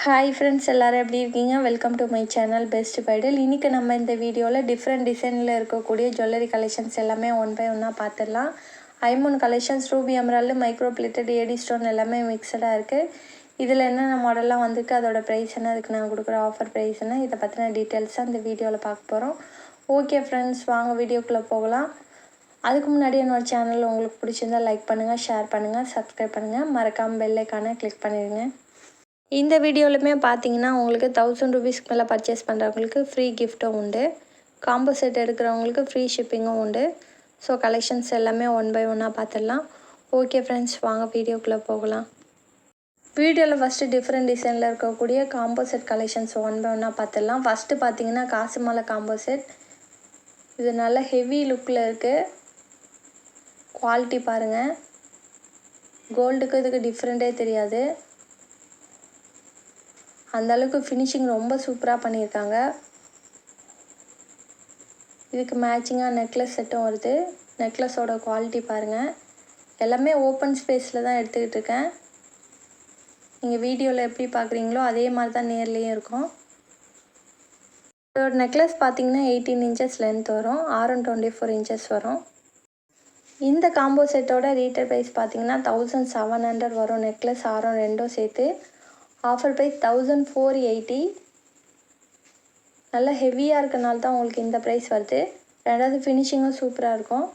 Hi friends, எல்லோரும் எப்படி இருக்கீங்க? Welcome to my channel best பைடல். இன்றைக்கி நம்ம இந்த வீடியோவில் டிஃப்ரெண்ட் டிசைனில் இருக்கக்கூடிய ஜுவல்லரி கலெக்ஷன்ஸ் எல்லாமே ஒன் பை ஒன்னாக பார்த்துடலாம். ஐமூன் collections, ruby emerald, micro plated, AD stone எல்லாமே மிக்சடாக இருக்குது. இதில் என்னென்ன மாடல்லாம் வந்திருக்கு, அதோட ப்ரைஸ் என்ன, அதுக்கு நான் கொடுக்குற ஆஃபர் ப்ரைஸ் என்ன, இதை பற்றின டீட்டெயில்ஸாக இந்த வீடியோவில் பார்க்க போகிறோம். ஓகே ஃப்ரெண்ட்ஸ், வாங்க வீடியோக்குள்ளே போகலாம். அதுக்கு முன்னாடி என்னோடய சேனல் உங்களுக்கு பிடிச்சிருந்தால் லைக் பண்ணுங்கள், ஷேர் பண்ணுங்கள், சப்ஸ்கிரைப் பண்ணுங்கள், மறக்காமல் பெல் ஐக்கானை கிளிக் பண்ணிடுங்க. இந்த வீடியோவிலுமே பார்த்தீங்கன்னா உங்களுக்கு 1000 ரூபீஸ்க்கு மேலே பர்ச்சேஸ் பண்ணுறவங்களுக்கு ஃப்ரீ கிஃப்ட்டும் உண்டு. காம்போ செட் எடுக்கிறவங்களுக்கு ஃப்ரீ ஷிப்பிங்கும் உண்டு. ஸோ கலெக்ஷன்ஸ் எல்லாமே ஒன் பை ஒன்னாக பார்த்துடலாம். ஓகே ஃப்ரெண்ட்ஸ், வாங்க வீடியோக்குள்ளே போகலாம். வீடியோவில் ஃபஸ்ட்டு டிஃப்ரெண்ட் டிசைனில் இருக்கக்கூடிய combo set collections one by ஒன்னாக பார்த்துடலாம். ஃபஸ்ட்டு பார்த்தீங்கன்னா காசு மாலை காம்போ செட். இது நல்ல ஹெவி லுக்கில் இருக்குது. குவாலிட்டி பாருங்கள், கோல்டுக்கு இதுக்கு டிஃப்ரெண்ட்டே தெரியாது. அந்தளவுக்கு ஃபினிஷிங் ரொம்ப சூப்பராக பண்ணியிருக்காங்க. இதுக்கு மேட்சிங்காக நெக்லஸ் செட்டும் வருது. நெக்லஸோட குவாலிட்டி பாருங்கள். எல்லாமே ஓப்பன் ஸ்பேஸில் தான் எடுத்துக்கிட்டு இருக்கேன். நீங்கள் வீடியோவில் எப்படி பார்க்குறீங்களோ அதே மாதிரி தான் நேர்லேயும் இருக்கும். இதோட நெக்லஸ் பார்த்தீங்கன்னா 18 இன்ச்சஸ் லென்த் வரும், ஆரம் 24 இன்ச்சஸ் வரும். இந்த காம்போ செட்டோட ரீட்டெயில் ப்ரைஸ் பார்த்தீங்கன்னா 1700 வரும். நெக்லஸ் ஆரம் ரெண்டும் சேர்த்து. Offer price 1480. நல்லா ஹெவியாக இருக்கனால தான் உங்களுக்கு இந்த ப்ரைஸ் வருது. ரெண்டாவது ஃபினிஷிங்கும் சூப்பராக இருக்கும்.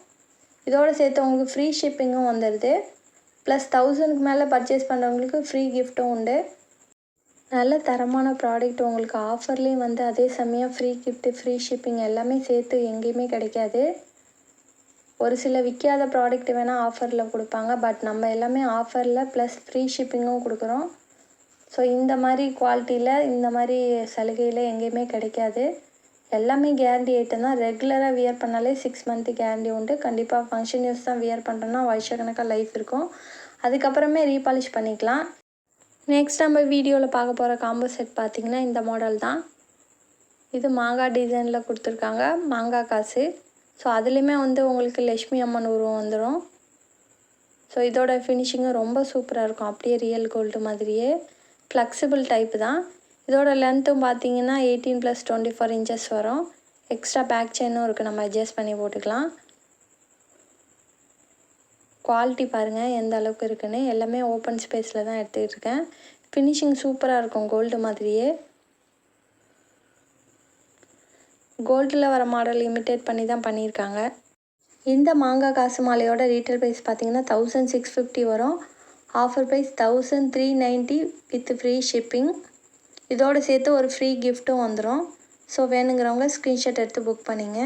இதோடு சேர்த்து உங்களுக்கு ஃப்ரீ ஷிப்பிங்கும் வந்துடுது. ப்ளஸ் 1000க்கு மேலே பர்ச்சேஸ் பண்ணுறவங்களுக்கு ஃப்ரீ கிஃப்ட்டும் உண்டு. நல்ல தரமான ப்ராடக்ட் உங்களுக்கு ஆஃபர்லேயும் வந்து அதே சமயம் ஃப்ரீ கிஃப்ட்டு, ஃப்ரீ ஷிப்பிங் எல்லாமே சேர்த்து எங்கேயுமே கிடைக்காது. ஒரு சில விற்காத ப்ராடக்ட் வேணால் ஆஃபரில் கொடுப்பாங்க. பட் நம்ம எல்லாமே ஆஃபரில் ப்ளஸ் ஃப்ரீ ஷிப்பிங்கும் கொடுக்குறோம். ஸோ இந்த மாதிரி குவாலிட்டியில், இந்த மாதிரி சலுகையில் எங்கேயுமே கிடைக்காது. எல்லாமே கேரண்டி ஐட்டம் தான். ரெகுலராக வியர் பண்ணாலே 6 மந்த்து கேரண்டி உண்டு. கண்டிப்பாக ஃபங்க்ஷன் யூஸ் தான் வியர் பண்ணுறோன்னா வருஷக்கணக்காக லைஃப் இருக்கும். அதுக்கப்புறமே ரீபாலிஷ் பண்ணிக்கலாம். நெக்ஸ்ட் நம்ம வீடியோவில் பார்க்க போகிற காம்போ செட் பார்த்திங்கன்னா இந்த மாடல் தான். இது மாங்காய் டிசைனில் கொடுத்துருக்காங்க, மாங்காய் காசு. ஸோ அதுலேயுமே வந்து உங்களுக்கு லக்ஷ்மி அம்மன் உருவம் வந்துடும். ஸோ இதோட ஃபினிஷிங்கும் ரொம்ப சூப்பராக இருக்கும். அப்படியே ரியல் கோல்டு மாதிரியே ஃப்ளெக்சிபிள் டைப்பு தான். இதோட லென்த்தும் பார்த்தீங்கன்னா 18 + 24 இன்ச்சஸ் வரும். எக்ஸ்ட்ரா பேக் செயினும் இருக்குது, நம்ம அட்ஜஸ்ட் பண்ணி போட்டுக்கலாம். குவாலிட்டி பாருங்கள் எந்த அளவுக்கு இருக்குன்னு. எல்லாமே ஓப்பன் ஸ்பேஸில் தான் எடுத்துக்கிட்டு இருக்கேன். ஃபினிஷிங் சூப்பராக இருக்கும், கோல்டு மாதிரியே. கோல்டில் வர மாடல் இமிட்டேட் பண்ணி தான் பண்ணியிருக்காங்க. இந்த மாங்காய் காசு மாலையோட ரீட்டெயில் ப்ரைஸ் பார்த்தீங்கன்னா 1650 வரும். Offer price 1390 with free shipping. இதோடு சேர்த்து ஒரு ஃப்ரீ கிஃப்ட்டும் வந்துடும். ஸோ வேணுங்கிறவங்க ஸ்க்ரீன்ஷாட் எடுத்து புக் பண்ணிங்க.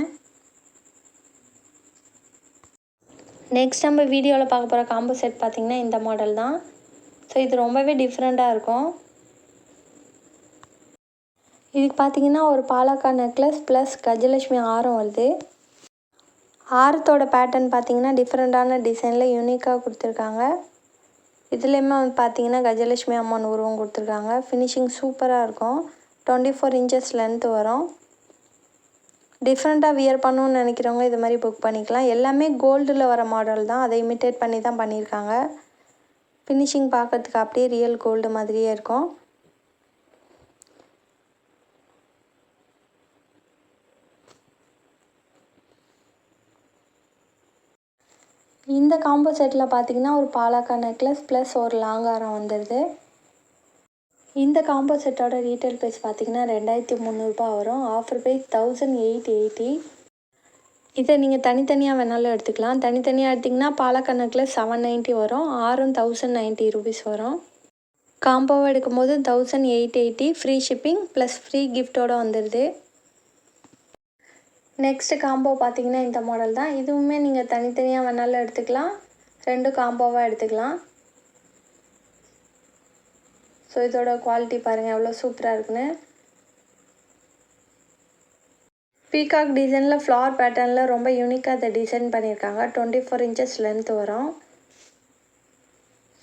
நெக்ஸ்ட் நம்ம வீடியோவில் பார்க்க போகிற காம்போ செட் பார்த்திங்கன்னா இந்த மாடல் தான். ஸோ இது ரொம்பவே டிஃப்ரெண்ட்டாக இருக்கும். இதுக்கு பார்த்திங்கன்னா ஒரு பாலாக்கா நெக்லஸ் ப்ளஸ் கஜலட்சுமி ஆரம் வருது. ஆரத்தோட பேட்டர்ன் பார்த்திங்கன்னா டிஃப்ரெண்ட்டான டிசைனில் யூனிக்காக கொடுத்துருக்காங்க. இதுலேயுமே வந்து பார்த்தீங்கன்னா கஜலட்சுமி அம்மன் உருவம் கொடுத்துருக்காங்க. ஃபினிஷிங் சூப்பராக இருக்கும். 24 இன்ச்சஸ் லென்த்து வரும். டிஃப்ரெண்ட்டாக வியர் பண்ணணும்னு நினைக்கிறவங்க இது மாதிரி புக் பண்ணிக்கலாம். எல்லாமே கோல்டில் வர மாடல் தான், அதை இமிட்டேட் பண்ணி தான் பண்ணியிருக்காங்க. ஃபினிஷிங் பார்க்கறதுக்கு அப்படியே ரியல் கோல்டு மாதிரியே இருக்கும். இந்த காம்போ செட்டில் பார்த்திங்கன்னா ஒரு பாலாக்கா நெக்லஸ் ப்ளஸ் ஒரு லாங்காரம் வந்துடுது. இந்த காம்போ செட்டோட ரீட்டெயில் ப்ரைஸ் பார்த்திங்கன்னா 2300 வரும். Offer price 1880. இதை நீங்கள் தனித்தனியாக வேணாலும் எடுத்துக்கலாம். தனித்தனியாக எடுத்திங்கன்னா பாலாக்கா நெக்லஸ் 790 வரும், ஆரம் 1090 ரூபீஸ் வரும். காம்போவை எடுக்கும்போது 1880 ஃப்ரீ ஷிப்பிங் ப்ளஸ் ஃப்ரீ கிஃப்டோடு வந்துடுது. நெக்ஸ்ட்டு காம்போ பார்த்திங்கன்னா இந்த மாடல் தான். இதுவுமே நீங்கள் தனித்தனியாக வேணாலும் எடுத்துக்கலாம், 2 காம்போவாக எடுத்துக்கலாம். ஸோ இதோட குவாலிட்டி பாருங்கள் எவ்வளோ சூப்பராக இருக்குன்னு. பீகாக் டிசைனில் ஃப்ளார் பேட்டர்னில் ரொம்ப யூனிக்காக அதை டிசைன் பண்ணியிருக்காங்க. 24 இன்ச்சஸ் லென்த் வரும்.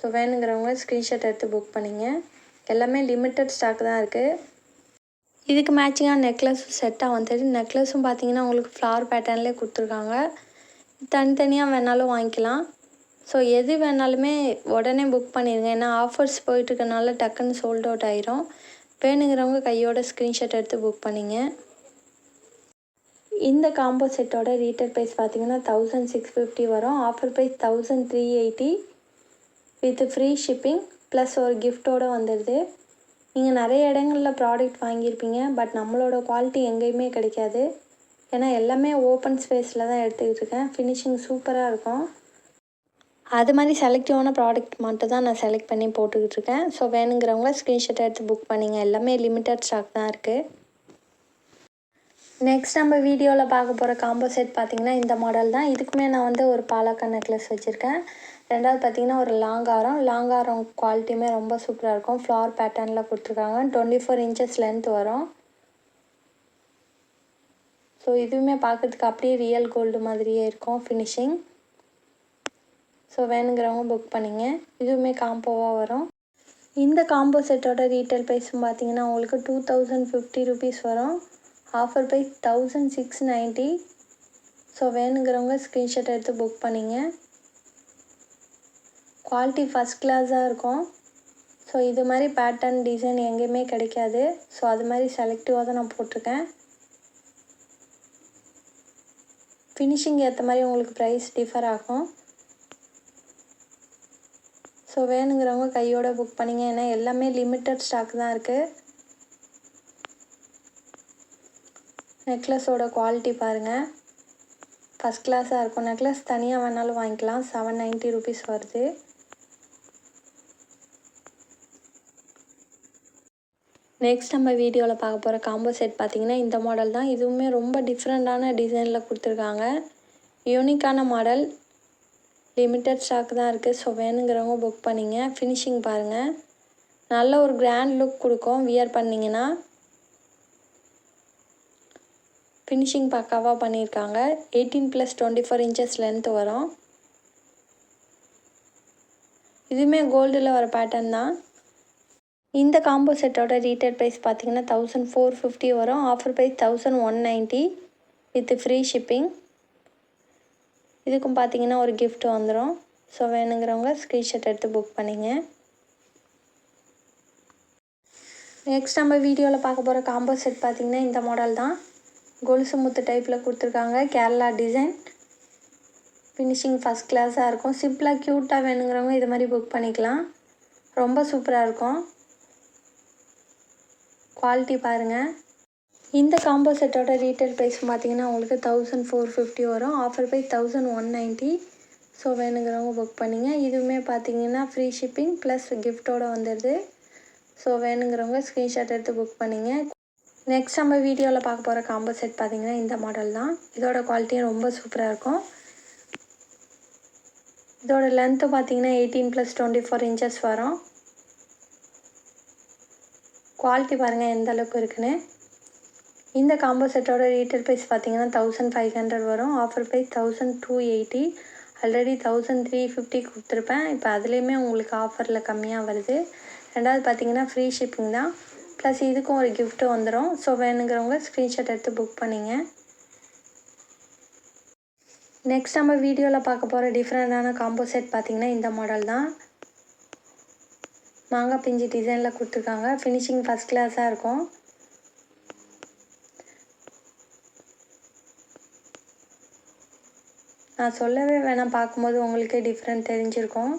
ஸோ வேணுங்கிறவங்க ஸ்க்ரீன்ஷாட் எடுத்து புக் பண்ணிங்க. எல்லாமே லிமிட்டட் ஸ்டாக் தான் இருக்குது. இதுக்கு மேட்சிங்காக நெக்லஸும் செட்டாக வந்துட்டு. நெக்லஸும் பார்த்தீங்கன்னா உங்களுக்கு ஃப்ளவர் பேட்டர்ன்லேயே கொடுத்துருக்காங்க. தனித்தனியாக வேணாலும் வாங்கிக்கலாம். ஸோ எது வேணாலுமே உடனே புக் பண்ணிடுங்க. ஏன்னா ஆஃபர்ஸ் போயிட்டுருக்கனால டக்குன்னு சோல்ட் அவுட் ஆயிரும். வேணுங்கிறவங்க கையோட ஸ்க்ரீன்ஷாட் எடுத்து புக் பண்ணிங்க. இந்த காம்போ செட்டோட ரீட்டெயில் ப்ரைஸ் பார்த்தீங்கன்னா 1650 வரும். Offer price 1380 with free shipping plus ஒரு கிஃப்ட்டோடு வந்துடுது. நீங்கள் நிறைய இடங்களில் ப்ராடக்ட் வாங்கியிருப்பீங்க, பட் நம்மளோட குவாலிட்டி எங்கேயுமே கிடைக்காது. ஏன்னா எல்லாமே ஓப்பன் ஸ்பேஸில் தான் எடுத்துக்கிட்டு இருக்கேன். ஃபினிஷிங் சூப்பராக இருக்கும். அது மாதிரி செலக்டிவான ப்ராடக்ட் மட்டும் தான் நான் செலக்ட் பண்ணி போட்டுக்கிட்டு இருக்கேன். ஸோ வேணுங்கிறவங்க ஸ்க்ரீன்ஷாட் எடுத்து புக் பண்ணிங்க. எல்லாமே லிமிட்டட் ஸ்டாக் தான் இருக்குது. நெக்ஸ்ட் நம்ம வீடியோவில் பார்க்க போகிற காம்போ செட் பார்த்திங்கன்னா இந்த மாடல் தான். இதுக்குமே நான் வந்து ஒரு பாலாக்கா நெக்லஸ் வச்சுருக்கேன். ரெண்டாவது பார்த்திங்கன்னா ஒரு லாங்காரம் குவாலிட்டியுமே ரொம்ப சூப்பராக இருக்கும். ஃப்ளவர் பேட்டர்னில் கொடுத்துருக்காங்க. 24 இன்ச்சஸ் லென்த் வரும். ஸோ இதுவுமே பார்க்குறதுக்கு அப்படியே ரியல் கோல்டு மாதிரியே இருக்கும் ஃபினிஷிங். ஸோ வேணுங்கிறவங்க புக் பண்ணிங்க. இதுவுமே காம்போவாக வரும். இந்த காம்போ செட்டோட ரீட்டெயில் ப்ரைஸும் பார்த்தீங்கன்னா உங்களுக்கு 2050 ருபீஸ் வரும். Offer price 1690. ஸோ வேணுங்கிறவங்க ஸ்க்ரீன்ஷாட் எடுத்து புக் பண்ணிங்க. குவாலிட்டி ஃபஸ்ட் கிளாஸாக இருக்கும். ஸோ இது மாதிரி பேட்டர்ன் டிசைன் எங்கேயுமே கிடைக்காது. ஸோ அது மாதிரி செலக்டிவாக தான் நான் போட்டிருக்கேன். ஃபினிஷிங் ஏற்ற மாதிரி உங்களுக்கு ப்ரைஸ் டிஃபர் ஆகும். ஸோ வேணுங்கிறவங்க கையோட புக் பண்ணிங்க. ஏன்னா எல்லாமே லிமிட்டட் ஸ்டாக் தான் இருக்குது. நெக்லஸோட குவாலிட்டி பாருங்கள், ஃபஸ்ட் கிளாஸாக இருக்கும். நெக்லஸ் தனியாக வேணாலும் வாங்கிக்கலாம். 790 ருபீஸ் வருது. நெக்ஸ்ட் நம்ம வீடியோவில் பார்க்க போகிற காம்போ செட் பார்த்திங்கன்னா இந்த மாடல் தான். இதுவுமே ரொம்ப டிஃப்ரெண்ட்டான டிசைனில் கொடுத்துருக்காங்க. யூனிக்கான மாடல், லிமிட்டட் ஸ்டாக் தான் இருக்குது. ஸோ வேணுங்கிறவங்க புக் பண்ணிங்க. ஃபினிஷிங் பாருங்கள், நல்ல ஒரு கிராண்ட் லுக் கொடுக்கும். வியர் பண்ணிங்கன்னா ஃபினிஷிங் பக்காவாக பண்ணியிருக்காங்க. 18+24 இன்ச்சஸ் லென்த் வரும். இதுவுமே கோல்டில் வர பேட்டர்ன் தான். இந்த காம்போ செட்டோட ரீட்டெயில் ப்ரைஸ் பார்த்திங்கன்னா 1450 வரும். Offer price 1190 with free shipping. இதுக்கும் பார்த்தீங்கன்னா ஒரு கிஃப்ட் வந்துடும். ஸோ வேணுங்கிறவங்க ஸ்க்ரீன்ஷாட் எடுத்து புக் பண்ணிங்க. நெக்ஸ்ட் நம்ம வீடியோவில் பார்க்க போகிற காம்போ செட் பார்த்திங்கன்னா இந்த மாடல் தான். கொலுசு முத்து டைப்பில் கொடுத்துருக்காங்க. கேரளா டிசைன். ஃபினிஷிங் ஃபஸ்ட் கிளாஸாக இருக்கும். சிம்பிளாக க்யூட்டாக வேணுங்கிறவங்க இது மாதிரி புக் பண்ணிக்கலாம். ரொம்ப சூப்பராக இருக்கும். குவாலிட்டி பாருங்கள். இந்த காம்போ செட்டோட ரீட்டெயில் ப்ரைஸ் பார்த்திங்கன்னா உங்களுக்கு 1450 வரும். Offer price 1190. ஸோ வேணுங்கிறவங்க புக் பண்ணிங்க. இதுவுமே பார்த்திங்கன்னா ஃப்ரீ ஷிப்பிங் ப்ளஸ் கிஃப்ட்டோடு வந்துடுது. ஸோ வேணுங்கிறவங்க ஸ்க்ரீன்ஷாட் எடுத்து புக் பண்ணிங்க. நெக்ஸ்ட் நம்ம வீடியோவில் பார்க்க போகிற காம்போ செட் பார்த்திங்கன்னா இந்த மாடல் தான். இதோட குவாலிட்டியும் ரொம்ப சூப்பராக இருக்கும். இதோட லென்த்து பார்த்திங்கன்னா 18+24 இன்ச்சஸ் வரும். குவாலிட்டி பாருங்கள் எந்த அளவுக்கு இருக்குன்னு. இந்த காம்போ செட்டோட ரீட்டெயில் ப்ரைஸ் பார்த்திங்கன்னா 1500 வரும். Offer price 1280. ஆல்ரெடி 1350 கொடுத்துருப்பேன். இப்போ அதுலேயுமே உங்களுக்கு ஆஃபரில் கம்மியாக வருது. ரெண்டாவது பார்த்திங்கன்னா ஃப்ரீ ஷிப்பிங் தான். ப்ளஸ் இதுக்கும் ஒரு கிஃப்ட்டு வந்துடும். ஸோ வேணுங்கிறவங்க ஸ்க்ரீன்ஷாட் எடுத்து புக் பண்ணிங்க. நெக்ஸ்ட் நம்ம வீடியோவில் பார்க்க போகிற டிஃப்ரெண்ட்டான காம்போ செட் பார்த்திங்கன்னா இந்த மாடல் தான். மாங்காய் பிஞ்சு டிசைனில் கொடுத்துருக்காங்க. ஃபினிஷிங் ஃபஸ்ட் கிளாஸாக இருக்கும். நான் சொல்லவே வேணாம், பார்க்கும்போது உங்களுக்கு டிஃப்ரெண்ட் தெரிஞ்சிருக்கும்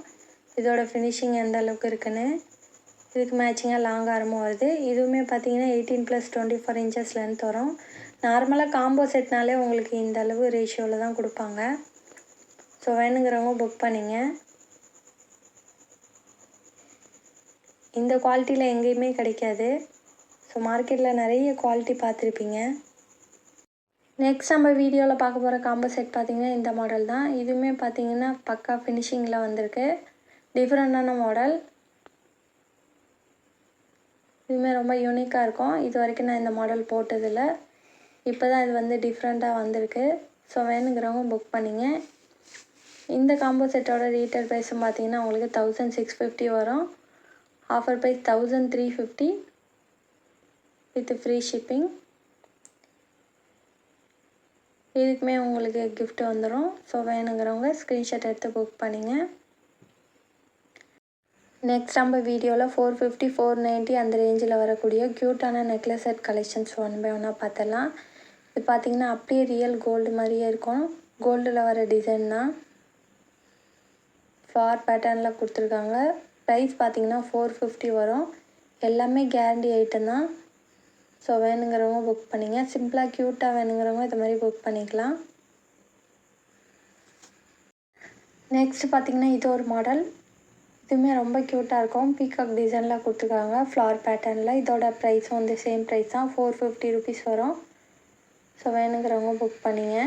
இதோட ஃபினிஷிங் எந்த அளவுக்கு இருக்குன்னு. இதுக்கு மேட்சிங்காக லாங் ஆரமும் வருது. இதுவுமே பார்த்தீங்கன்னா 18+24 இன்ச்சஸ் லென்த் வரும். நார்மலாக காம்போ செட்னாலே உங்களுக்கு இந்த அளவு ரேஷியோவில் தான் கொடுப்பாங்க. ஸோ வேணுங்கிறவங்க புக் பண்ணிங்க. இந்த குவாலிட்டியில் எங்கேயுமே கிடைக்காது. ஸோ மார்க்கெட்டில் நிறைய குவாலிட்டி பார்த்துருப்பீங்க. நெக்ஸ்ட் நம்ம வீடியோவில் பார்க்க போகிற காம்போ செட் பார்த்திங்கன்னா இந்த மாடல் தான். இதுவுமே பார்த்திங்கன்னா பக்கா ஃபினிஷிங்கில் வந்திருக்கு. டிஃப்ரெண்ட்டான மாடல். இதுவுமே ரொம்ப யூனிக்காக இருக்கும். இது வரைக்கும் நான் இந்த மாடல் போட்டதில்லை. இப்போ தான் இது வந்து டிஃப்ரெண்ட்டாக வந்திருக்கு. ஸோ வேணுங்கிறவங்க புக் பண்ணிங்க. இந்த காம்போ செட்டோட ரீட்டெயில் ப்ரைஸும் பார்த்திங்கன்னா உங்களுக்கு 1650 வரும். Offer price 1350 with free shipping. இதுக்குமே உங்களுக்கு கிஃப்ட் வந்துடும். ஸோ வேணுங்கிறவங்க ஸ்க்ரீன்ஷாட் எடுத்து புக் பண்ணிங்க. நெக்ஸ்ட் நம்ம வீடியோவில் 450 490 அந்த ரேஞ்சில் வரக்கூடிய க்யூட்டான necklace set collections one by ஒன்னாக பார்த்துடலாம். இது பார்த்திங்கன்னா அப்படியே ரியல் கோல்டு மாதிரியே இருக்கும். கோல்டில் வர டிசைன் தான். ஃப்ளார் பேட்டர்னில் கொடுத்துருக்காங்க. ப்ரைஸ் பார்த்திங்கன்னா 450 வரும். எல்லாமே கேரண்டி ஐட்டம் தான். ஸோ வேணுங்கிறவங்க புக் பண்ணிங்க. சிம்பிளாக க்யூட்டாக வேணுங்கிறவங்க இது மாதிரி புக் பண்ணிக்கலாம். நெக்ஸ்ட் பார்த்திங்கன்னா இது ஒரு மாடல். இதுவுமே ரொம்ப க்யூட்டாக இருக்கும். பீகாக் டிசைனில் கொடுத்துருக்காங்க ஃப்ளார் பேட்டர்னில். இதோட ப்ரைஸும் வந்து சேம் ப்ரைஸ் தான், 450 ருபீஸ் வரும். ஸோ வேணுங்கிறவங்க புக் பண்ணிங்க.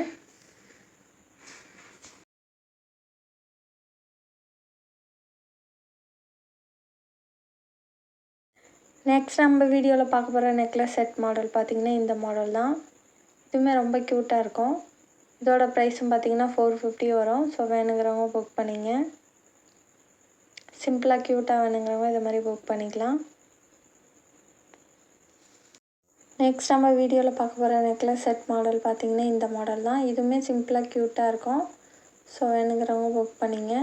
நெக்ஸ்ட் நம்ம வீடியோவில் பார்க்க போகிற நெக்லஸ் செட் மாடல் பார்த்திங்கன்னா இந்த மாடல் தான். இதுவுமே ரொம்ப க்யூட்டாக இருக்கும். இதோட ப்ரைஸும் பார்த்திங்கன்னா 450 வரும். ஸோ வேணுங்கிறவங்க புக் பண்ணிங்க. சிம்பிளாக க்யூட்டாக வேணுங்கிறவங்க இது மாதிரி புக் பண்ணிக்கலாம். நெக்ஸ்ட் நம்ம வீடியோவில் பார்க்க போகிற நெக்லஸ் செட் மாடல் பார்த்திங்கன்னா இந்த மாடல் தான். இதுவுமே சிம்பிளாக க்யூட்டாக இருக்கும். ஸோ வேணுங்கிறவங்க புக் பண்ணிங்க.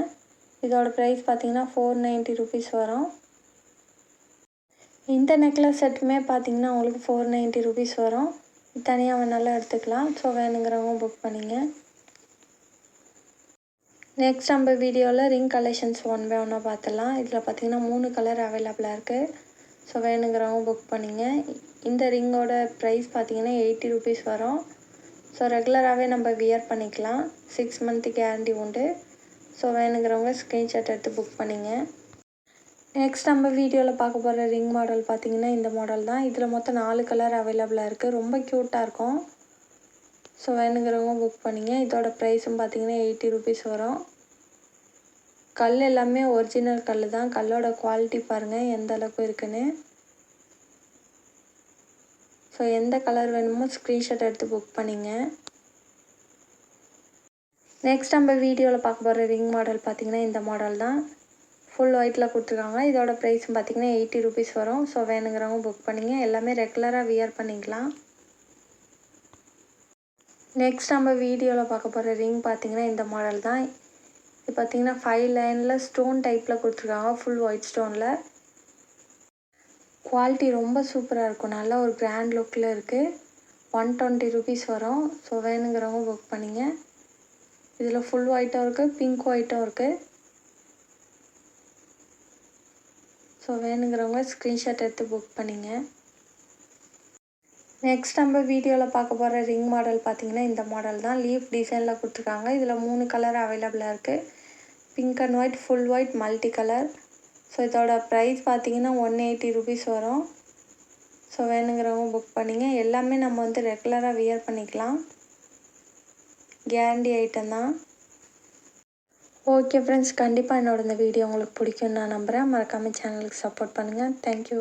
இதோட ப்ரைஸ் பார்த்திங்கன்னா 490 ருபீஸ் வரும். இந்த நெக்லஸ் செட்டுமே பார்த்திங்கன்னா உங்களுக்கு 490 ருபீஸ் வரும். தனியாக வேணாலும் எடுத்துக்கலாம். ஸோ வேணுங்கிறவங்க புக் பண்ணிங்க. நெக்ஸ்ட் நம்ம வீடியோவில் ரிங் கலெக்ஷன்ஸ் ஒன் பை ஒன்னாக பார்த்துடலாம். இதில் பார்த்திங்கன்னா 3 கலர் அவைலபிளாக இருக்குது. ஸோ வேணுங்கிறவங்க புக் பண்ணிங்க. இந்த ரிங்கோட ப்ரைஸ் பார்த்திங்கன்னா 80 ருபீஸ் வரும். ஸோ ரெகுலராகவே நம்ம வியர் பண்ணிக்கலாம். 6 மந்த்து கேரண்டி உண்டு. ஸோ வேணுங்கிறவங்க ஸ்க்ரீன்ஷாட் எடுத்து புக் பண்ணிங்க. நெக்ஸ்ட் நம்ம வீடியோவில் பார்க்க போகிற ரிங் மாடல் பார்த்திங்கன்னா இந்த மாடல் தான். இதில் மொத்தம் 4 கலர் அவைலபிளாக இருக்குது. ரொம்ப க்யூட்டாக இருக்கும். ஸோ வேணுங்கிறவங்க புக் பண்ணிங்க. இதோட ப்ரைஸும் பார்த்திங்கன்னா 80 ருபீஸ் வரும். கல் எல்லாமே ஒரிஜினல் கல் தான். கல்லோட குவாலிட்டி பாருங்கள் எந்த அளவுக்கு இருக்குன்னு. ஸோ எந்த கலர் வேணுமோ ஸ்க்ரீன்ஷாட் எடுத்து புக் பண்ணிங்க. நெக்ஸ்ட் நம்ம வீடியோவில் பார்க்க போகிற ரிங் மாடல் பார்த்திங்கன்னா இந்த மாடல் தான். ஃபுல் ஒயிட்டில் கொடுத்துருக்காங்க. இதோட ப்ரைஸும் பார்த்திங்கன்னா 80 ருபீஸ் வரும். ஸோ வேணுங்கிறவங்க புக் பண்ணிங்க. எல்லாமே ரெகுலராக வியர் பண்ணிக்கலாம். நெக்ஸ்ட் நம்ம வீடியோவில் பார்க்க போகிற ரிங் பார்த்திங்கன்னா இந்த மாடல் தான். இது பார்த்திங்கன்னா 5 லைனில் ஸ்டோன் டைப்பில் கொடுத்துருக்காங்க. Full white ஸ்டோனில். குவாலிட்டி ரொம்ப சூப்பராக இருக்கும். நல்ல ஒரு கிராண்ட் லுக்கில் இருக்குது. 120 ருபீஸ் வரும். ஸோ வேணுங்கிறவங்க புக் பண்ணிங்க. இதில் ஃபுல் ஒயிட்டும் இருக்குது, பிங்க் ஒயிட்டும் இருக்குது. ஸோ வேணுங்கிறவங்க ஸ்க்ரீன்ஷாட் எடுத்து புக் பண்ணிங்க. நெக்ஸ்ட் நம்ம வீடியோவில் பார்க்க போகிற ரிங் மாடல் பார்த்திங்கன்னா இந்த மாடல் தான். லீஃப் டிசைனில் கொடுத்துருக்காங்க. இதில் 3 கலர் அவைலபிளாக இருக்குது. Pink and white, full white, multi colour. So இதோட ப்ரைஸ் பார்த்திங்கன்னா 180 ருபீஸ் வரும். ஸோ வேணுங்கிறவங்க புக் பண்ணிங்க. எல்லாமே நம்ம வந்து ரெகுலராக வியர் பண்ணிக்கலாம். கேரண்டி ஐட்டம் தான். ஓகே ஃப்ரெண்ட்ஸ், கண்டிப்பாக என்னோட இந்த வீடியோ உங்களுக்கு பிடிக்கும்னு நான் நம்புகிறேன். மறக்காமல் சேனலுக்கு சப்போர்ட் பண்ணுங்கள். தேங்க்யூ.